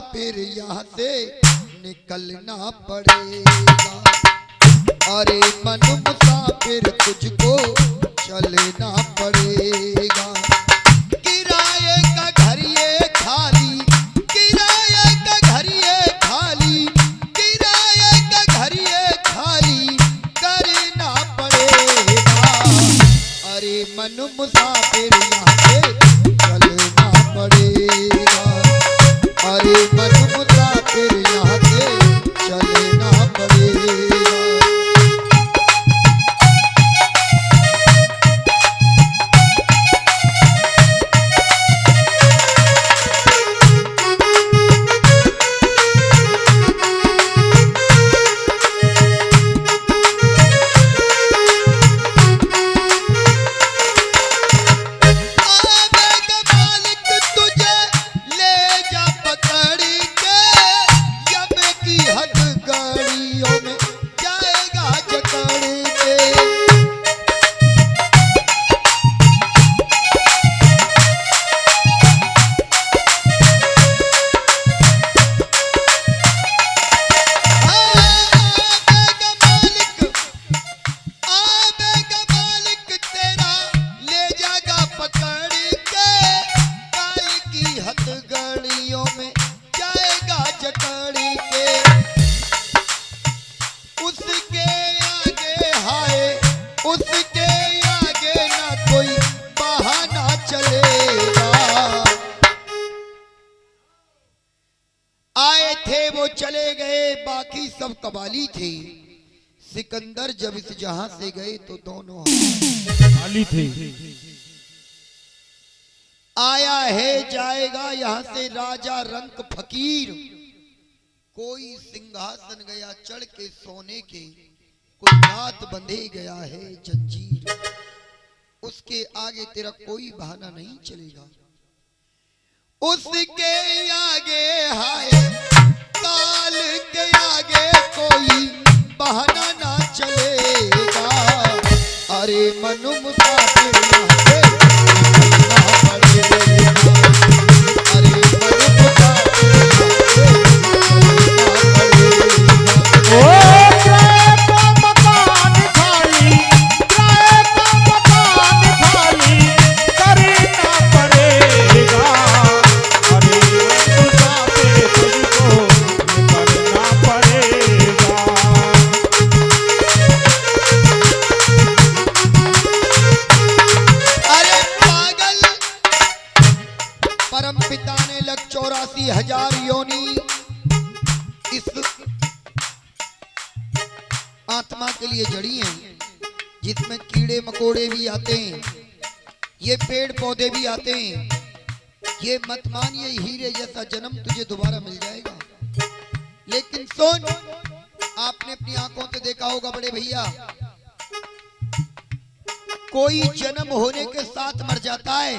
मुसाफिर यहाँ से निकलना पड़ेगा। अरे मन मुसाफिर तुझको चलना पड़ेगा। किराए का घर ये खाली, किराए का घर ये खाली, किराए का घर ये खाली करना पड़ेगा। अरे मन मुसाफिर यहाँ से चलना पड़ेगा। अरे मन मुसाफिर यहाँ से चलना पड़ेगा। चले गए, बाकी सब कबाली थे। सिकंदर जब इस जहां से गए तो दोनों खाली थे। आया है जाएगा यहाँ से राजा रंक फकीर। कोई सिंहासन गया चढ़ के सोने के, कोई हाथ बंधे गया है जंजीर। उसके आगे तेरा कोई बहाना नहीं चलेगा। उसके आगे हाय काल के आगे कोई बहाना ना चलेगा। अरे मनु मुसाफिर यहाँ से निकलना पड़ेगा। अरे मनु मुसाफिर यहाँ से निकलना पड़ेगा। ओ किराए का मकान खाली, किराए का मकान खाली करना पड़ेगा। अरे मुसाफिर तुझको करना पड़ेगा। अरे पागल, परम पिता ने लग 84,000 योनि इस आत्मा के लिए जड़ी हैं, जिसमें कीड़े मकोड़े भी आते हैं, ये पेड़ पौधे भी आते हैं। ये मत मान ये हीरे जैसा जन्म तुझे दोबारा मिल जाएगा। लेकिन सुन, आपने अपनी आंखों से देखा होगा बड़े भैया, कोई जन्म होने के साथ मर जाता है,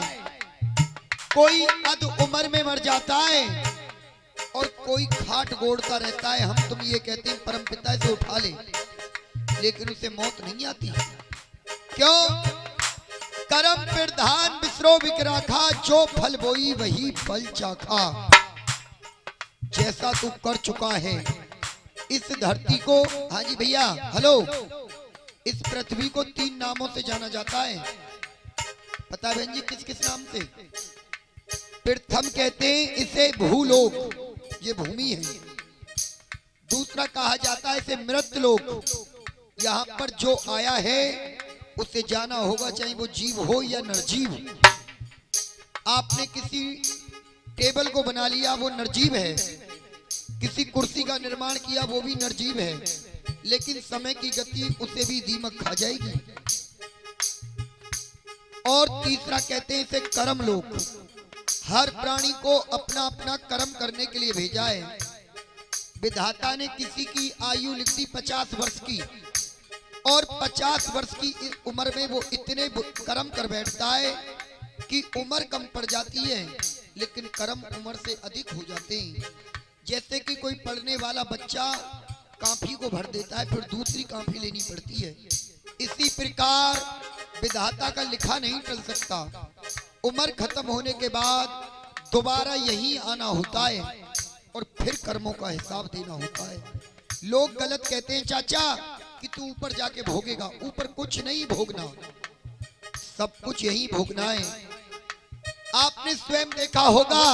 कोई अध उम्र में मर जाता है, और कोई खाट गोड़ता रहता है। हम तुम ये कहते हैं परम पिता से उठा ले, लेकिन उसे मौत नहीं आती। क्यों? करम प्रधान बिसरो विकराखा, जो फल बोई वही फल चाखा। जैसा तू कर चुका है इस धरती को, हाँ जी भैया हेलो, इस पृथ्वी को 3 नामों से जाना जाता है। पता है बहन जी किस किस नाम से? प्रथम कहते हैं इसे भूलोक, ये भूमि है। दूसरा कहा जाता है इसे मृतलोक, यहाँ पर जो आया है उसे जाना होगा, चाहे वो जीव हो या निर्जीव। आपने किसी टेबल को बना लिया वो निर्जीव है, किसी कुर्सी का निर्माण किया वो भी निर्जीव है, लेकिन समय की गति उसे भी दीमक खा जाएगी। और तीसरा कहते हैं इसे कर्म लोक, हर प्राणी को अपना अपना कर्म करने के लिए भेजा है। विधाता ने किसी की आयु लिख दी 50 वर्ष की, और 50 वर्ष की उम्र में वो इतने कर्म कर बैठता है कि उम्र कम पड़ जाती है, लेकिन कर्म उम्र से अधिक हो जाते हैं। जैसे कि कोई पढ़ने वाला बच्चा काफी को भर देता है, फिर दूसरी काफी लेनी पड़ती है। इसी प्रकार विधाता का लिखा नहीं टल सकता। उम्र खत्म होने के बाद दोबारा यही आना होता है। और फिर कर्मों का हिसाब देना होता है। लोग गलत कहते हैं चाचा कि तू ऊपर जाके भोगेगा, ऊपर कुछ नहीं भोगना, सब कुछ यही भोगना है। आपने स्वयं देखा होगा,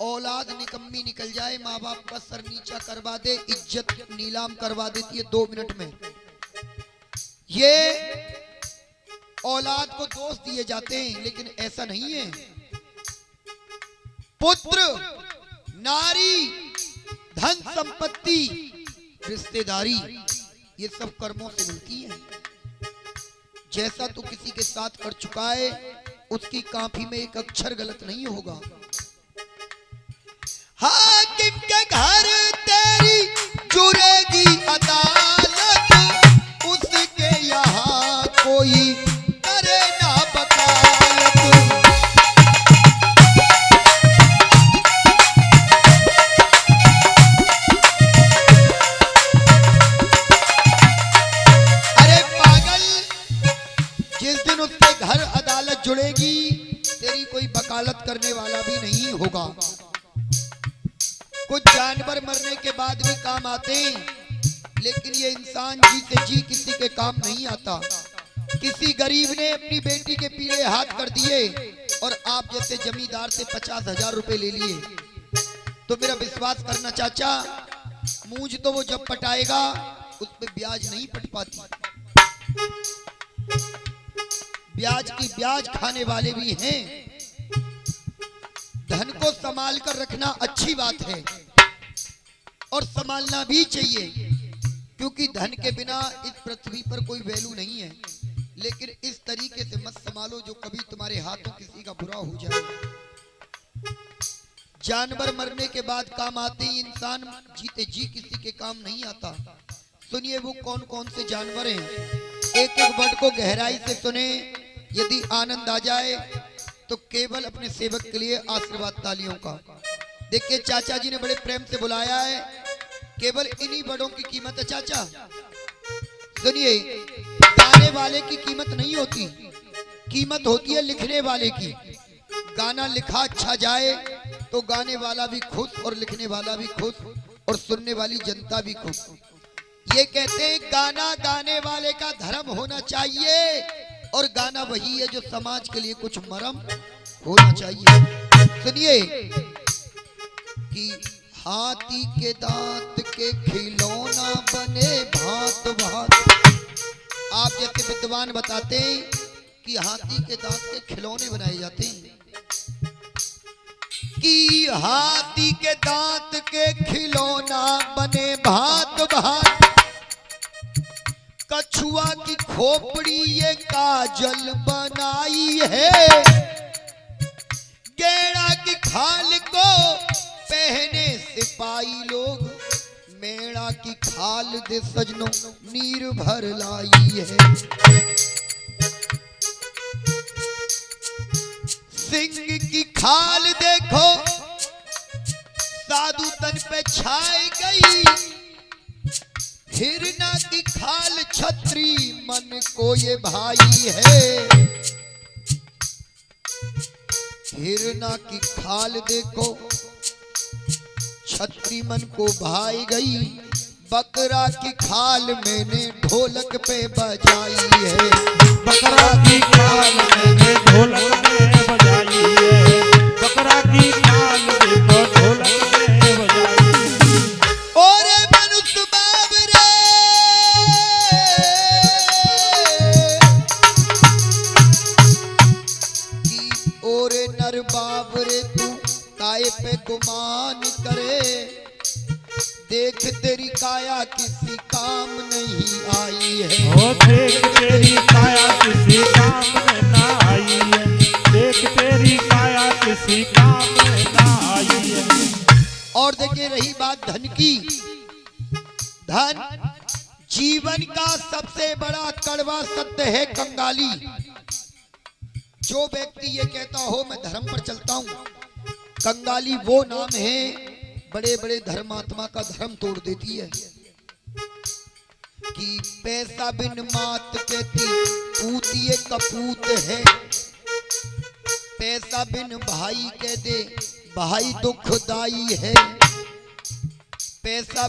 औलाद निकम्मी निकल जाए, माँ बाप का सर नीचा करवा दे, इज्जत नीलाम करवा देती है 2 मिनट में। ये औलाद को दोष दिए जाते हैं, लेकिन ऐसा नहीं है। पुत्र, नारी, धन संपत्ति, रिश्तेदारी, ये सब कर्मों से मिलती है। जैसा तू किसी के साथ कर चुका है, उसकी काफी में एक अक्षर गलत नहीं होगा। हाकिम के घर तेरी जुड़ेगी अदालत, उसके यहाँ कोई करे ना वकालत। अरे पागल, जिस दिन उसके घर अदालत जुड़ेगी, तेरी कोई वकालत करने वाला भी नहीं होगा। कुछ जानवर मरने के बाद भी काम आते हैं, लेकिन ये इंसान जी से जी किसी के काम नहीं आता। किसी गरीब ने अपनी बेटी के पीले हाथ कर दिए और आप जैसे जमींदार से 50,000 रुपए ले लिए, तो मेरा विश्वास करना चाचा, मूंज तो वो जब पटाएगा उस पे ब्याज नहीं पट पाती। ब्याज की ब्याज खाने वाले भी हैं। धन को संभाल कर रखना अच्छी बात है और संभालना भी चाहिए, क्योंकि धन के बिना इस पृथ्वी पर कोई वैल्यू नहीं है। लेकिन इस तरीके से मत संभालो जो कभी तुम्हारे हाथों किसी का बुरा हो जाए। जानवर मरने के बाद काम आते ही, इंसान जीते जी किसी के काम नहीं आता। सुनिए वो कौन कौन से जानवर हैं, एक एक वर्ड को गहराई से सुने। यदि आनंद आ जाए तो केवल अपने सेवक के लिए आशीर्वाद तालियों का। देखिए चाचा जी ने बड़े प्रेम से बुलाया है, केवल इन्हीं वर्डों की कीमत है चाचा। सुनिए, गाने वाले की कीमत नहीं होती, कीमत होती है लिखने वाले की। गाना लिखा अच्छा जाए तो गाने वाला भी खुश और लिखने वाला भी खुश और सुनने वाली जनता भी खुश। ये कहते हैं गाना गाने वाले का धर्म होना चाहिए, और गाना वही है जो समाज के लिए कुछ मरम होना चाहिए। सुनिए कि हाथी के दांत के खिलौना बने भांत भांत। आप जैसे विद्वान बताते हैं कि हाथी के दांत के खिलौने बनाए जाते हैं, कि हाथी के दांत के खिलौना बने भांत भांत। कछुआ की खोपड़ी ये काजल बनाई है, गेड़ा की खाल को पहने सिपाही लोग, मेड़ा की खाल दे सजनो नीर भर लाई है। सिंह की खाल देखो साधु तन पे छाई गई, हिरना की खाल छत्री मन को ये भाई है। हिरना की खाल देखो छत्री मन को भाई गई, बकरा की खाल मैंने ढोलक पे बजाई है। बकरा की खाल मैंने ढोलक में बजाई है, बकरा की खाल देखो ढोलक में बजाई है। और मनुष्य बाब रे, कि ओरे नर बाब रे तू काय पे गुमान करे, देख तेरी काया किसी काम नहीं आई है। ओ देख तेरी काया किसी काम में ना आई है, देख तेरी काया किसी काम में ना आई है। और देखिए रही बात धन की, धन जीवन का सबसे बड़ा कड़वा सत्य है कंगाली। जो व्यक्ति ये कहता हो मैं धर्म पर चलता हूं, कंगाली वो नाम है बड़े बड़े धर्मात्मा का धर्म तोड़ देती है। कि पैसा बिन मात कहती पूतिए कपूत है, पैसा बिन भाई कह दे भाई दुखदाई है पैसा